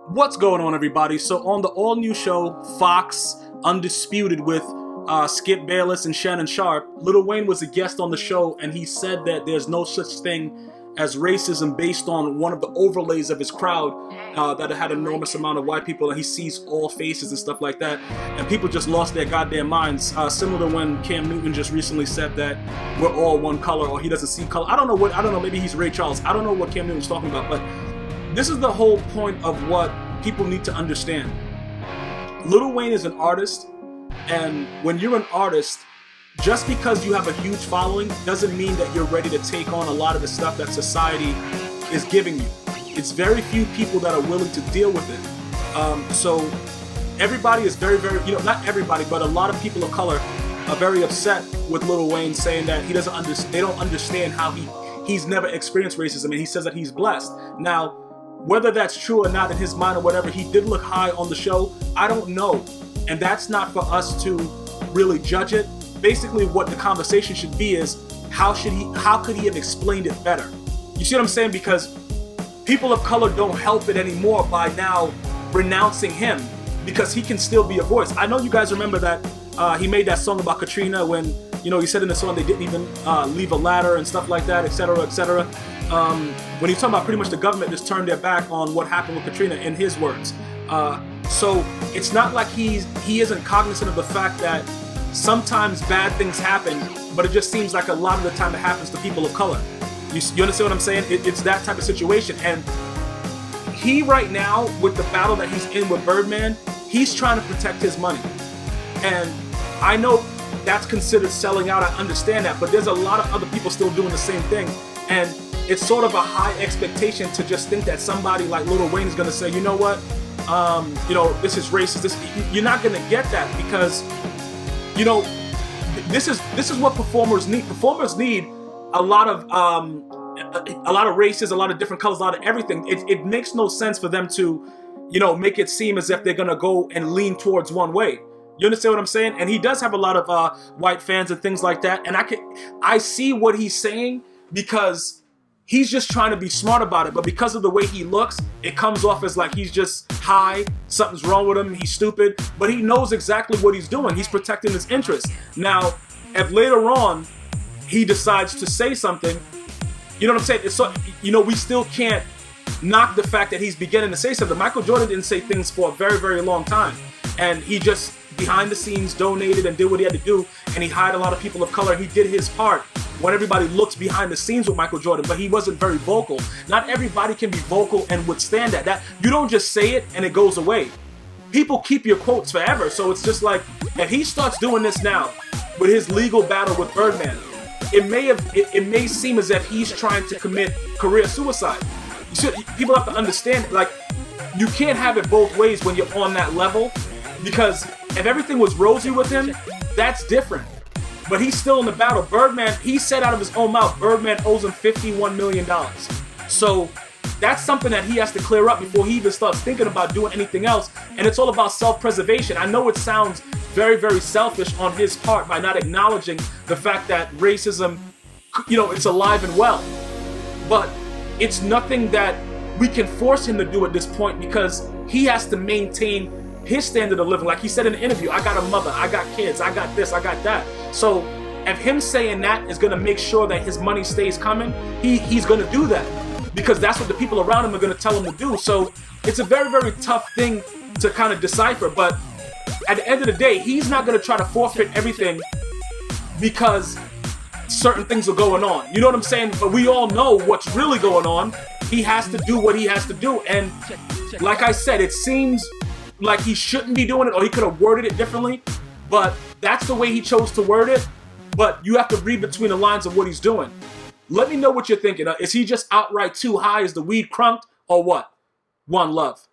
What's going on, everybody? So on the all-new show, Fox Undisputed with Skip Bayless and Shannon Sharpe, Lil Wayne was a guest on the show, and he said that there's no such thing as racism based on one of the overlays of his crowd that had an enormous amount of white people, and he sees all faces and stuff like that, and people just lost their goddamn minds. Similar to when Cam Newton just recently said that we're all one color, or he doesn't see color. I don't know, maybe he's Ray Charles. I don't know what Cam Newton's talking about, but this is the whole point of what people need to understand. Lil Wayne is an artist, and when you're an artist, just because you have a huge following doesn't mean that you're ready to take on a lot of the stuff that society is giving you. It's very few people that are willing to deal with it. So everybody is very, not everybody, but a lot of people of color are very upset with Lil Wayne, saying that he doesn't understand. They don't understand how he's never experienced racism, and he says that he's blessed. Now, whether that's true or not in his mind or whatever, he did look high on the show. I don't know, and that's not for us to really judge it. Basically, what the conversation should be is how could he have explained it better? You see what I'm saying? Because people of color don't help it anymore by now renouncing him, because he can still be a voice. I know you guys remember that he made that song about Katrina when, he said in the song they didn't even leave a ladder and stuff like that, etc., etc. When he's talking about pretty much the government just turned their back on what happened with Katrina, in his words. So it's not like he isn't cognizant of the fact that sometimes bad things happen, but it just seems like a lot of the time it happens to people of color. You understand what I'm saying? It's that type of situation. And he right now, with the battle that he's in with Birdman, he's trying to protect his money. And I know that's considered selling out. I understand that, but there's a lot of other people still doing the same thing. And it's sort of a high expectation to just think that somebody like Lil Wayne is going to say, you know what, this is racist. You're not going to get that, because this is what performers need. Performers need a lot of races, a lot of different colors, a lot of everything. It makes no sense for them to, make it seem as if they're gonna go and lean towards one way. You understand what I'm saying? And he does have a lot of white fans and things like that. And I see what he's saying, because he's just trying to be smart about it. But because of the way he looks, it comes off as like he's just high, something's wrong with him, he's stupid. But he knows exactly what he's doing. He's protecting his interests. Now, if later on he decides to say something, you know what I'm saying? So, we still can't knock the fact that he's beginning to say something. Michael Jordan didn't say things for a very, very long time. And he just, behind the scenes, donated and did what he had to do. And he hired a lot of people of color. He did his part when everybody looks behind the scenes with Michael Jordan, but he wasn't very vocal. Not everybody can be vocal and withstand that. You don't just say it and it goes away. People keep your quotes forever. So it's just like, if he starts doing this now with his legal battle with Birdman, it may seem as if he's trying to commit career suicide. People have to understand, like, you can't have it both ways when you're on that level, because if everything was rosy with him, that's different. But he's still in the battle. Birdman, he said out of his own mouth, Birdman owes him $51 million. So that's something that he has to clear up before he even starts thinking about doing anything else. And it's all about self-preservation. I know it sounds very, very selfish on his part by not acknowledging the fact that racism, it's alive and well. But it's nothing that we can force him to do at this point, because he has to maintain his standard of living. Like he said in the interview, I got a mother, I got kids, I got this, I got that. So if him saying that is going to make sure that his money stays coming, he's going to do that, because that's what the people around him are going to tell him to do. So it's a very, very tough thing to kind of decipher. But at the end of the day, he's not going to try to forfeit everything because certain things are going on. You know what I'm saying? But we all know what's really going on. He has to do what he has to do. And like I said, it seems like he shouldn't be doing it, or he could have worded it differently, but that's the way he chose to word it. But you have to read between the lines of what he's doing. Let me know what you're thinking. Is he just outright too high? Is the weed crunked, or what? One love.